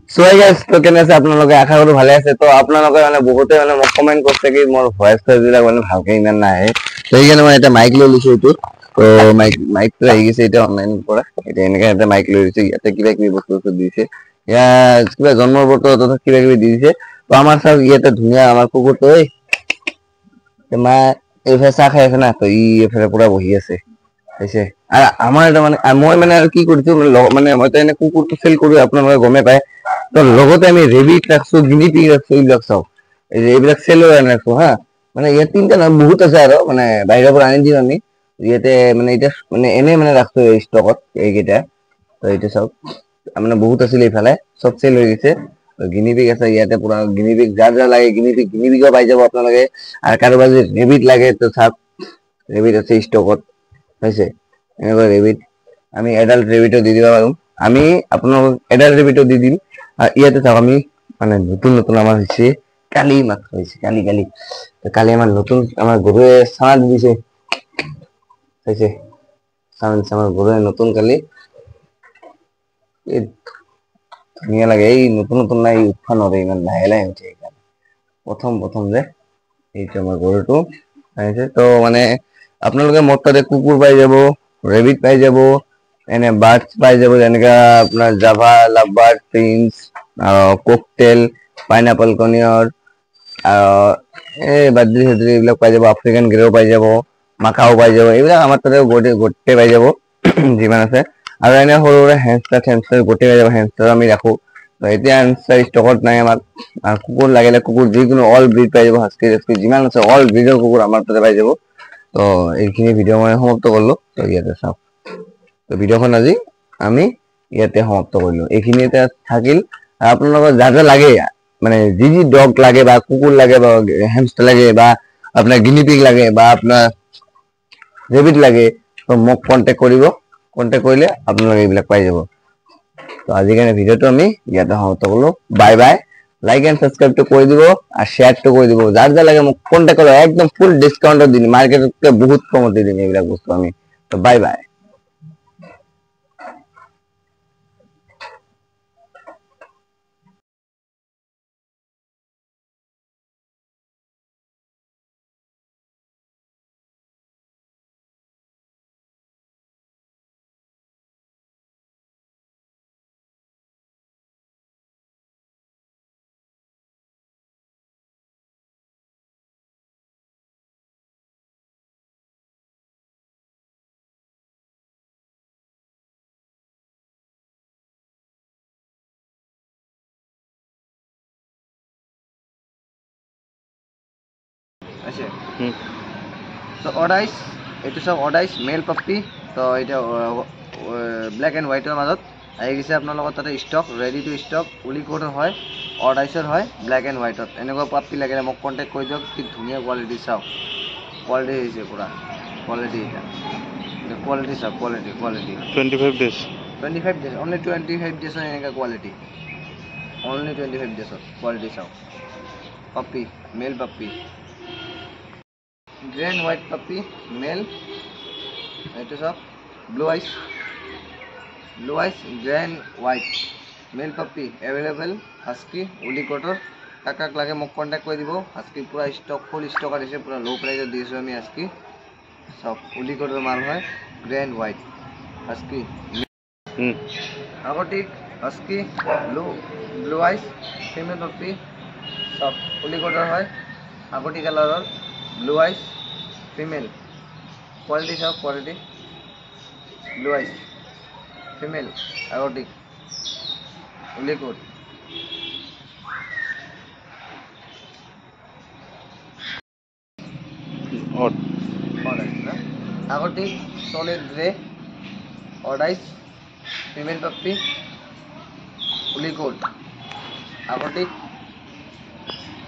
so guys তো কেনে আছে আপোনালোকে আশা কৰো ভালে আছে তো আপোনালোকে মানে বহুতে মানে মোক কমেন্ট কৰিছে কি মোৰ ভয়েস বিলাক মানে ভালকে ইমান নাহে তো এইকাৰণে মই এটা মাইক লৈ লৈছো এইটো তো মাইকটো আহি গৈছে এটা অনলাইন পৰা এটা এনেকা এটা মাইক লৈ লৈছো ইয়াতে কিবা কিবি বস্তু দিছে ইয়া কিবা জন্মৰ বৰ্ত কিবা কিবি দিছে তো আমাৰ চাওক ইয়াতে ধুনীয়া আমাৰ কুকুৰটো ঐ মা এইফালে চাহ খাই আছে না তো ই এইফালে পুৰা বহি আছে হৈছে আৰু আমাৰ এটা মানে মই মানে আৰু কি কৰিছো মানে মই এনে কুকুৰটো চেল কৰো আপোনালোকে গমে পায় তো লগতে আমি ৰেবিট ৰাখছো গিনিপিগ ৰাখছো এইবিলাক চাওক এইবিলাক চেলৰ আনি ৰাখছো হা মানে ইয়াত তিনটা নহয় বহুত আছে আৰু মানে বাহিৰৰ পৰা আনি দিম আমি ইয়াতে মানে এতিয়া মানে এনে মানে ৰাখছো ষ্টকত এইকেইটা তো এইটো চাওক মানে বহুত আছিল এইফালে চব চেল হৈ গৈছে গিনিপিগ আছে ইয়াতে পুৰা গিনিপিগ যাৰ যাৰ লাগে গিনিপিগো পাই যাব আপোনালোকে আৰু কাৰোবাৰ যদি ৰেবিট লাগে তো চাওক ৰেবিট আছে ষ্টকত হৈছে এনেকুৱা ৰেবিট আমি এডাল্ট ৰেবিটো দি দিব পাৰোঁ আমি আপোনালোকক এডাল্ট ৰেবিটো দি দিম আৰু ইয়াতে চাওক আমি মানে নতুন নতুন আমাৰ হৈছে কালি মাত্ৰ হৈছে কালি আমাৰ নতুন আমাৰ গৰুৱে চানা দি দিছে হৈছে চানা গৰুৱে নতুন কালি ধুনীয়া লাগে এই নতুন নতুন নাই উঠা নৰে ইমান লাহে লাহে উঠে প্ৰথম যে এইটো আমাৰ গৰুটো আহিছে তো মানে আপোনালোকে মোৰ তাতে কুকুৰ পাই যাব ৰেবিট পাই যাব এনে বাৰ্ডছ পাই যাব যেনেকা আপোনাৰ জাভা লাভবাৰ্ড প্ৰিন্স কোকটেল পাইনাপল কনিয়ৰ এই বাদ্ৰী চাদ্ৰী এইবিলাক পাই যাব আফ্ৰিকান গ্ৰেও পাই যাব মাকাও পাই যাব এইবিলাক আমাৰ তাতে গোটেই পাই যাব যিমান আছে আৰু এনে সৰু সৰু হেমষ্টাৰ গোটেই পাই যাব হেমষ্টাৰ আমি ৰাখো এতিয়া হেমষ্টাৰ ষ্টকত নাই আমাৰ কুকুৰ লাগিলে কুকুৰ যিকোনো অল ব্ৰিড পাই যাব হাস্কি টাস্কি যিমান আছে অল ব্ৰিডৰ কুকুৰ আমাৰ তাতে পাই যাব তো এইখিনি ভিডিঅ' মই সমাপ্ত কৰিলো তো ইয়াতে চাওক তো ভিডিঅ'খন আজি আমি ইয়াতে সমাপ্ত কৰিলো এইখিনিতে থাকিল আপোনালোকৰ যাতে লাগে মানে যি ডগ লাগে বা কুকুৰ লাগে বা হেমষ্টাৰ লাগে বা আপোনাৰ গিনিপিগ লাগে বা আপোনাৰ ৰেবিট লাগে তো মোক কন্টেক্ট কৰিব কন্টেক্ট কৰিলে আপোনালোকে এইবিলাক পাই যাব তো আজিৰ কাৰণে ভিডিঅ'টো আমি ইয়াতে সমাপ্ত কৰিলো বাই বাই লাইক এণ্ড সাবস্ক্রাইবটো করে দিব আর শেয়ারটো করে দিব যার যা লাগে মোক কন্টেক্ট করো একদম ফুল ডিসকাউন্টত দিন মার্কেটকে বহুত কমত দিন এইবিলাক বস্তু আমি তো বাই বাই আছে তো অডাইস এইটো সব অডাইস মেল পাপ্পি তো এটা ব্ল্যাক এন্ড হোয়াইটের মাজত আহি গৈছে আপোনালোকৰ তাতে ষ্টক ৰেডি টু ষ্টক উলিকোডৰ হয় অডাইসৰ হয় ব্ল্যাক এন্ড হোয়াইটত এনেকুৱা পাপ্পি লাগিলে মোক কন্টেক্ট কৰি দিয়ক কি ধুনীয়া কোৱালিটি চাওক কোৱালিটি হৈছে পুৰা কোৱালিটি এটা কোৱালিটি চাওক কোৱালিটি 25 days only 25 days এনেকুৱা কোৱালিটি only 25 days কোৱালিটি চাওক puppy male puppy grey and white puppy male এটা সব blue eyes grey and white male puppy available husky উলিকটর কাক লাগে মোক কন্ট্যাক্ট করে দিব হাস্কি পুরা স্টক ফুল স্টক আছে পুরা লো প্রাইসে দিয়েছো আমি হাস্কি সব উলিকটর মাল হয় grey and white husky agouti husky blue eyes female puppy সব উলিকটর হয় আগটি কালারর ব্লু আইস ফিমেল কোয়ালিটি সব quality blue eyes female agouti liquid agouti solid grey অডাইস female puppy liquid agouti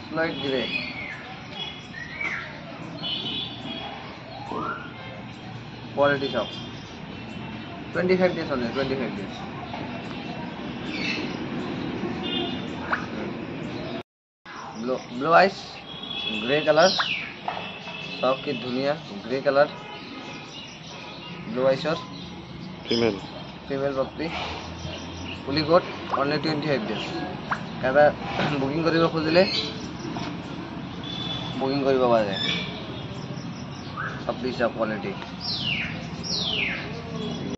slide grey quality shop 25 days only 25 days blue eyes gray color सब की दुनिया grey colour blue eyes और female पप्पी ফুলি code only 25 days কাৰোবাৰ booking কৰিব খুজিলে booking কৰিব পাৰে সব দিছে কোৱালিটি